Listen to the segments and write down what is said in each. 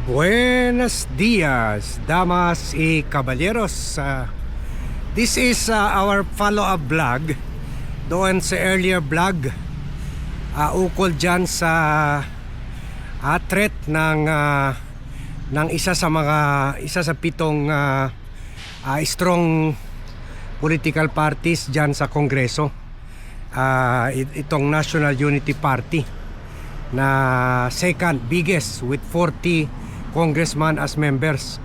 Buenos dias, damas y caballeros. This is our follow-up vlog doon sa earlier vlog ukol dyan sa threat ng isa sa pitong strong political parties dyan sa Kongreso, itong National Unity Party na second biggest with 40 congressmen as members.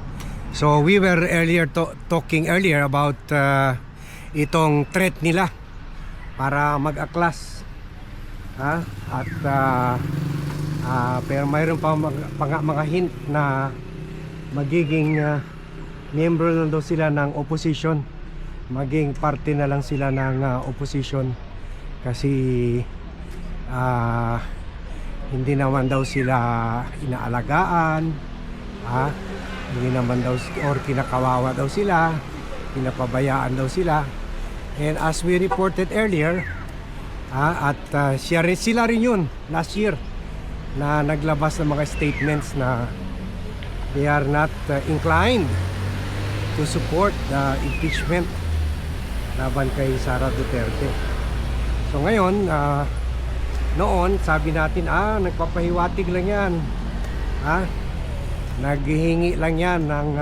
So we were talking earlier about itong threat nila para mag-aklas, pero mayroon pa mga hint na magiging miyembro na daw sila ng opposition, maging parte na lang sila ng opposition kasi hindi naman daw sila inaalagaan, hindi naman daw, or kinakawawa daw sila, pinapabayaan daw sila. And as we reported earlier, sila rin yun last year na naglabas ng mga statements na they are not inclined to support the impeachment laban kay Sara Duterte. So ngayon, noon sabi natin nagpapahiwatig lang yan, naghihingi lang yan ng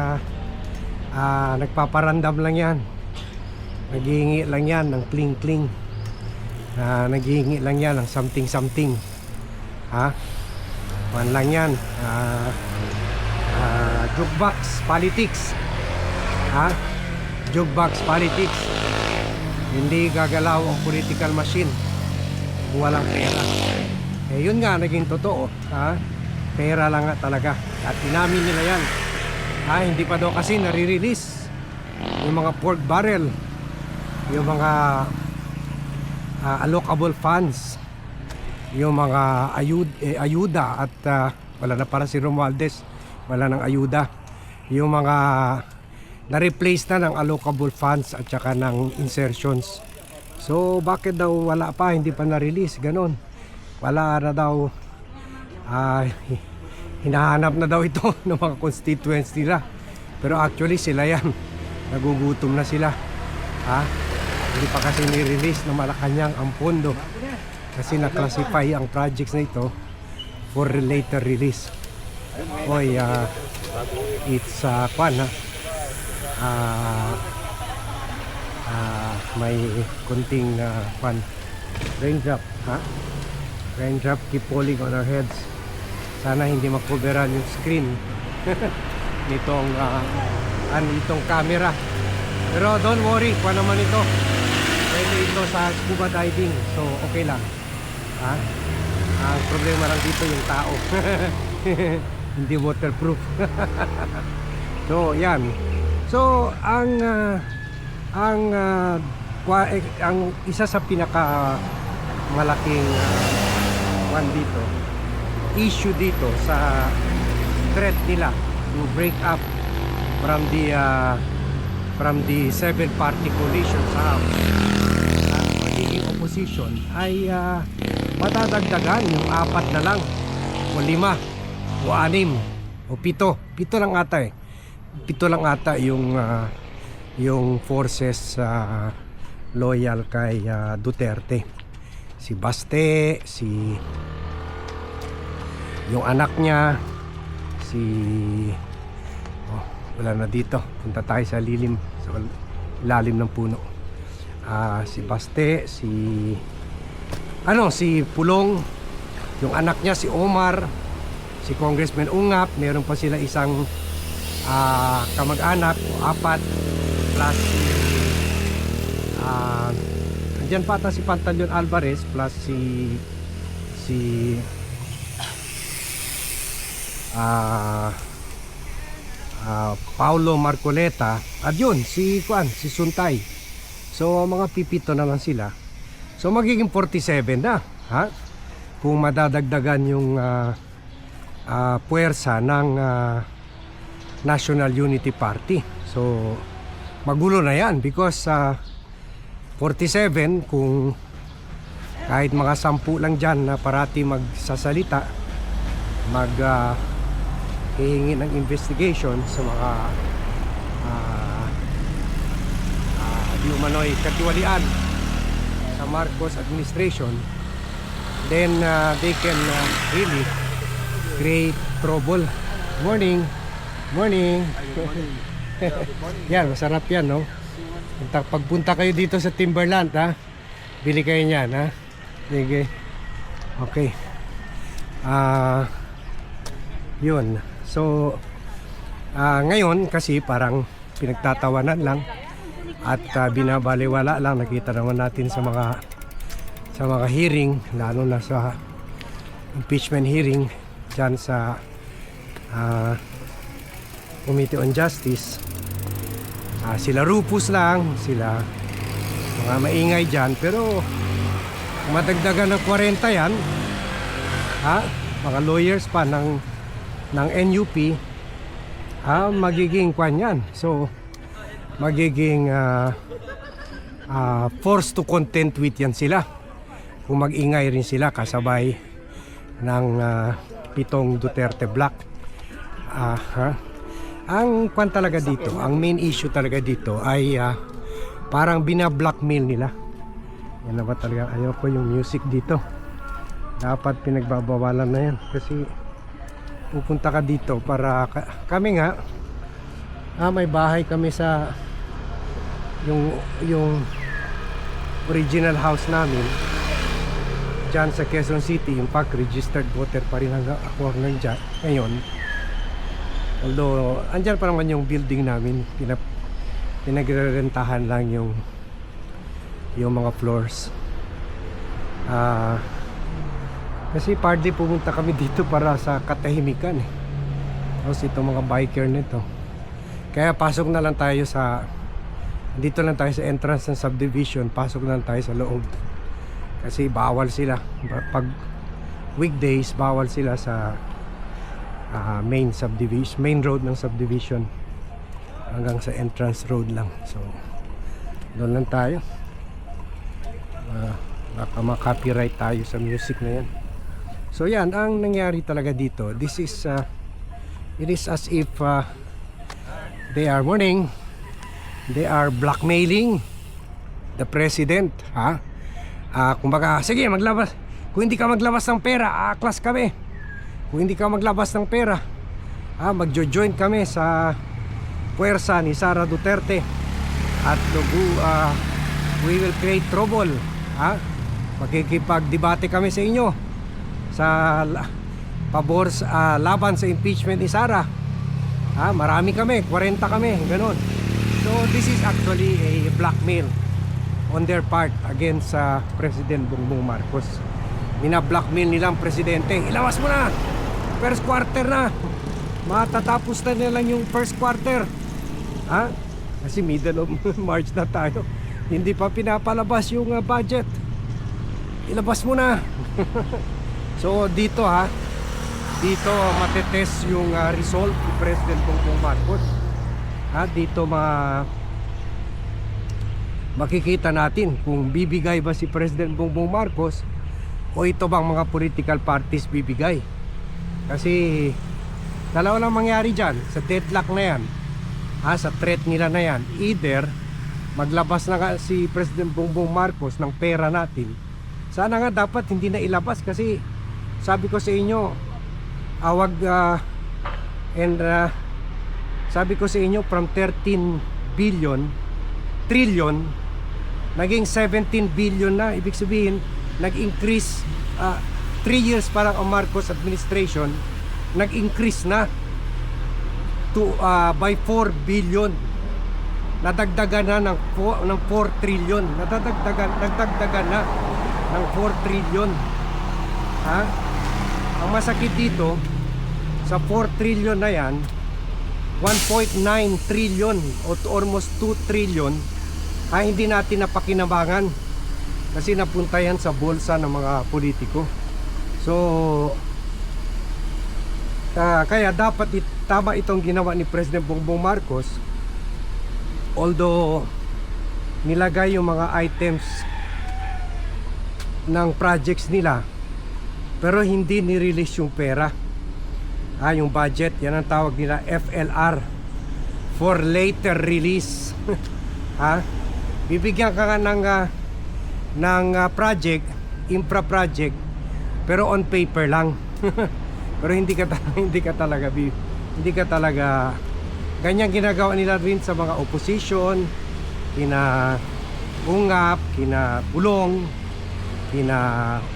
nagpaparandam lang yan, naghihingi lang yan ng kling kling, naghihingi lang yan ng something something, man lang yan, jukebox politics, jukebox politics. Hindi gagalaw ang political machine kung walang pera. Yun nga naging totoo, pera lang nga talaga, at inamin nila yan. Hindi pa daw kasi nare-release yung mga pork barrel, yung mga allocable funds, yung mga ayuda, at wala na para si Romualdez, wala ng ayuda, yung mga na-replace na ng allocable funds at saka ng insertions. So bakit daw wala pa, hindi pa na-release, ganon, wala na daw, hinahanap na daw ito ng mga constituents nila, pero actually sila yan, nagugutom na sila, hindi pa kasi ni-release ng Malacanang ang pondo kasi na-classify ang projects na ito for later release. Oy, it's may kunting raindrop, raindrop keep falling on our heads. Sana hindi makoberan yung screen nitong itong camera, pero don't worry, kuha naman ito, pwede ito sa scuba diving, so okay lang. Ang problema lang dito yung tao hindi waterproof. So yan, so ang isa sa pinaka malaking issue dito sa threat nila to break up from the seven party coalition sa magiging opposition ay madadagdagan yung 4 na lang o 5 o 6 o 7 lang ata 7 lang ata yung forces loyal kay Duterte. Si Baste, yung anak niya, wala na dito, punta tayo sa ilalim ng puno. Si Baste, si Pulong, yung anak niya si Omar, si Congressman Ungap, meron pa sila isang kamag-anak o 4, plus andyan pa ata si Pantaleon Alvarez, plus si Paulo Marcoleta, at yun si Suntay. So mga pipito naman sila, so magiging 47 na, kung madadagdagan yung puwersa ng National Unity Party. So magulo na yan because 47, kung kahit mga 10 lang dyan na parati magsasalita, hihingi ng investigation sa mga di umano'y katiwalian sa Marcos administration, then they can really create trouble. Morning. Morning. Yan, masarap yan, no? Pagpunta kayo dito sa Timberland, ha? Bili kayo niyan, ha? Sige. Okay. Yun. So, ngayon kasi parang pinagtatawanan lang at binabaliwala lang. Nakita naman natin sa mga hearing, lalo na sa impeachment hearing dyan sa Committee on Justice. Sila Rufus lang, sila mga maingay dyan, pero madagdagan ng 40 yan, mga lawyers pa ng NUP, magiging kwan yan. So magiging forced to contend with yan sila kung mag-ingay rin sila kasabay ng 7 Duterte Black. Ang kwan talaga dito, ang main issue talaga dito ay parang bina-blackmail nila. Yan na ba talaga? Ayaw ko yung music dito. Dapat pinagbabawalan na yan kasi pupunta ka dito para kami nga may bahay kami sa yung original house namin dyan sa Quezon City. In fact, registered voter pa rin hanggang ako nandiyan ngayon. Although, andyan pa naman yung building namin, pinagrerentahan lang yung mga floors. Kasi partly pumunta kami dito para sa katahimikan eh. Tapos itong mga biker nito. Kaya pasok na lang tayo dito lang tayo sa entrance ng subdivision, pasok na lang tayo sa loob. Kasi bawal sila. Pag weekdays, bawal sila sa main subdivision, main road ng subdivision, hanggang sa entrance road lang. So doon lang tayo. Baka ma-copyright tayo sa music na yan. So yan ang nangyari talaga dito. This is it is as if they are blackmailing the president, kumbaga, sige maglabas, kung hindi ka maglabas ng pera, aaklas kami. Kung hindi ka maglabas ng pera, magjo-join kami sa puwersa ni Sara Duterte at we will create trouble. Magkikipagdebate kami sa inyo sa pabor laban sa impeachment ni Sara. Marami kami, 40 kami, ganun. So this is actually a blackmail on their part against President Bongbong Marcos. Mina-blackmail nilang presidente. Ilabas mo na! First quarter na! Matatapos na nilang yung first quarter. Kasi middle of March na tayo. Hindi pa pinapalabas yung budget. Ilabas mo na! So dito dito matetest yung result ni President Bongbong Marcos. Dito makikita natin kung bibigay ba si President Bongbong Marcos o ito bang mga political parties bibigay. Kasi dalawa lang mangyari dyan sa deadlock na yan, sa threat nila na yan. Either maglabas na si President Bongbong Marcos ng pera natin. Sana nga dapat hindi na ilabas kasi sabi ko sa inyo, sabi ko sa inyo, from 13 trillion naging 17 billion na. Ibig sabihin nag-increase 3 years parang ang Marcos administration, nag-increase na to by 4 billion. Nadagdagan na ng 4 trillion. Nagdagdagan na ng 4 trillion. Ang masakit dito sa 4 trillion na yan, 1.9 trillion o almost 2 trillion hindi natin napakinabangan kasi napunta yan sa bulsa ng mga politiko. So kaya dapat tama itong ginawa ni President Bongbong Marcos. Although nilagay yung mga items ng projects nila, pero hindi ni-release yung pera. Yung budget, yan ang tawag nila, FLR, for later release. Bibigyan ka nga ng project, infra project, pero on paper lang. Pero hindi ka talaga ganyan ginagawa nila rin sa mga opposition, kina Ungap, kina Pulong, kina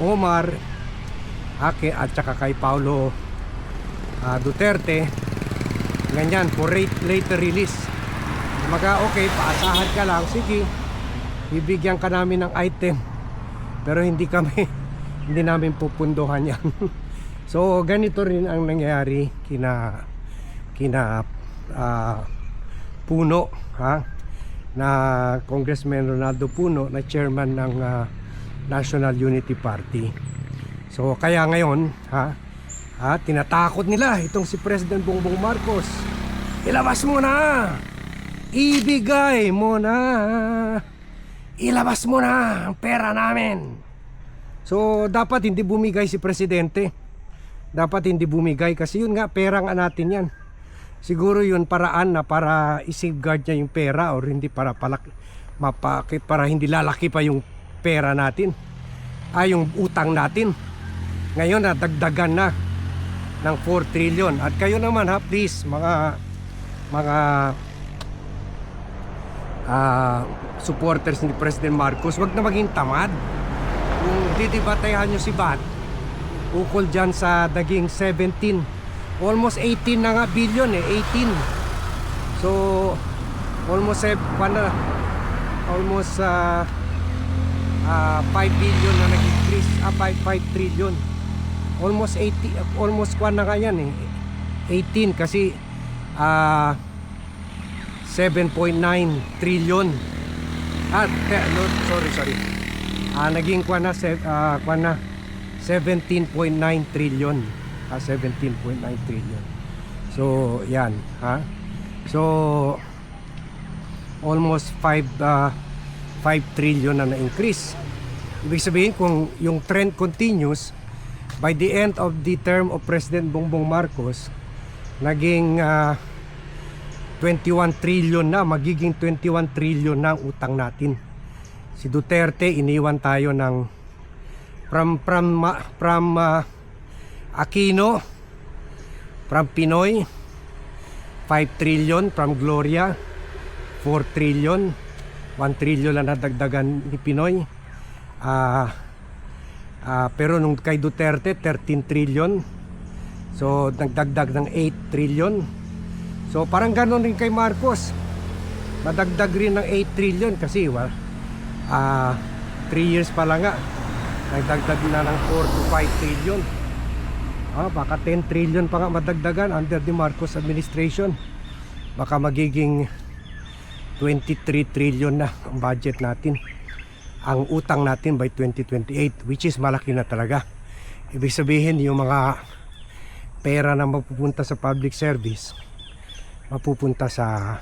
Omar, at saka kay Paulo Duterte. Ganyan, for later release. Okay, paasahan ka lang, sige, bibigyan ka namin ng item, pero hindi namin pupundohan yan. So ganito rin ang nangyayari kina Puno, na Congressman Ronaldo Puno, na chairman ng National Unity Party. So kaya ngayon tinatakot nila itong si President Bongbong Marcos. Ilabas mo na, ibigay mo na, ilabas mo na ang pera namin. So dapat hindi bumigay si Presidente. Dapat hindi bumigay kasi yun nga, pera nga natin yan. Siguro yun paraan na para i-safeguard niya yung pera, or hindi para para hindi lalaki pa yung pera natin, yung utang natin. Ngayon dagdagan na ng 4 trillion. At kayo naman please, mga supporters ni President Marcos, wag na maging tamad. Kung didebatehan nyo si Bat ukol dyan sa daging 17, almost 18 na nga billion 18. So almost 5 billion na nag-increase, 5 trillion. Almost 80, almost kwan na nga yan 18 kasi 7.9 trillion. Sorry. Naging kwan na 17.9 trillion. 17.9 trillion. So yan, so almost 5 trillion na na-increase. Ibig sabihin, kung yung trend continues, by the end of the term of President Bongbong Marcos, naging 21 trillion na, magiging 21 trillion na ang utang natin. Si Duterte, iniwan tayo ng from Aquino, from Pinoy, 5 trillion, from Gloria 4 trillion, 1 trillion lang nadagdagan ni Pinoy. Pero nung kay Duterte 13 trillion, so nagdagdag ng 8 trillion. So parang ganoon rin kay Marcos, madagdag rin ng 8 trillion kasi 3 years pa lang nga, nagdagdag na ng 4 to 5 trillion. Baka 10 trillion pa nga madagdagan under the Marcos administration. Baka magiging 23 trillion na ang budget natin, ang utang natin by 2028, which is malaki na talaga. Ibig sabihin, yung mga pera na mapupunta sa public service, mapupunta sa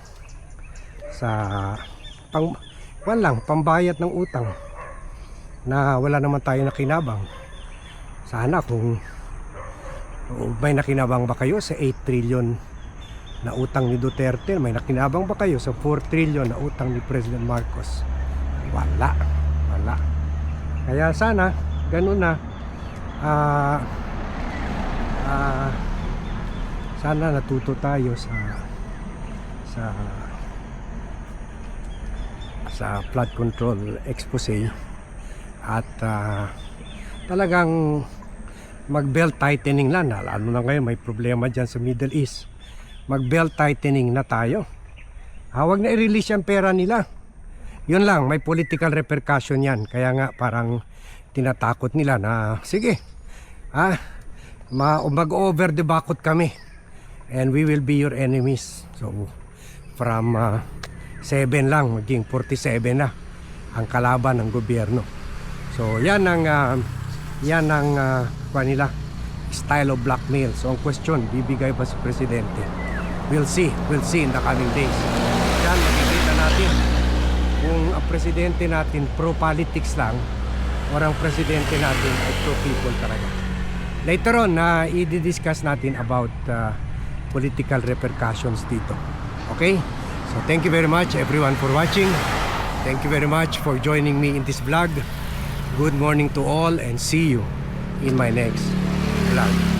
pambayad ng utang na wala naman tayo nakinabang. Sana kung may nakinabang ba kayo sa 8 trillion na utang ni Duterte, may nakinabang ba kayo sa 4 trillion na utang ni President Marcos? Wala. Kaya sana ganun na, sana natuto tayo sa flood control expose, at talagang mag-belt tightening lang, lalo na ngayon may problema dyan sa Middle East. Mag-belt tightening na tayo. Huwag na i-release yung pera nila. Yun lang, may political repercussion yan. Kaya nga parang tinatakot nila na sige, mag-over the bakot kami and we will be your enemies. So from 7 lang maging 47 na ang kalaban ng gobyerno. So yan ang kanila style of blackmail. So ang question, bibigay ba si Presidente? We'll see in the coming days. Yan, makikita natin kung ang Presidente natin pro politics lang, o ang Presidente natin ay pro people talaga. later on i-discuss natin about political repercussions dito. Okay? So thank you very much everyone for watching. Thank you very much for joining me in this vlog. Good morning to all and see you in my next vlog.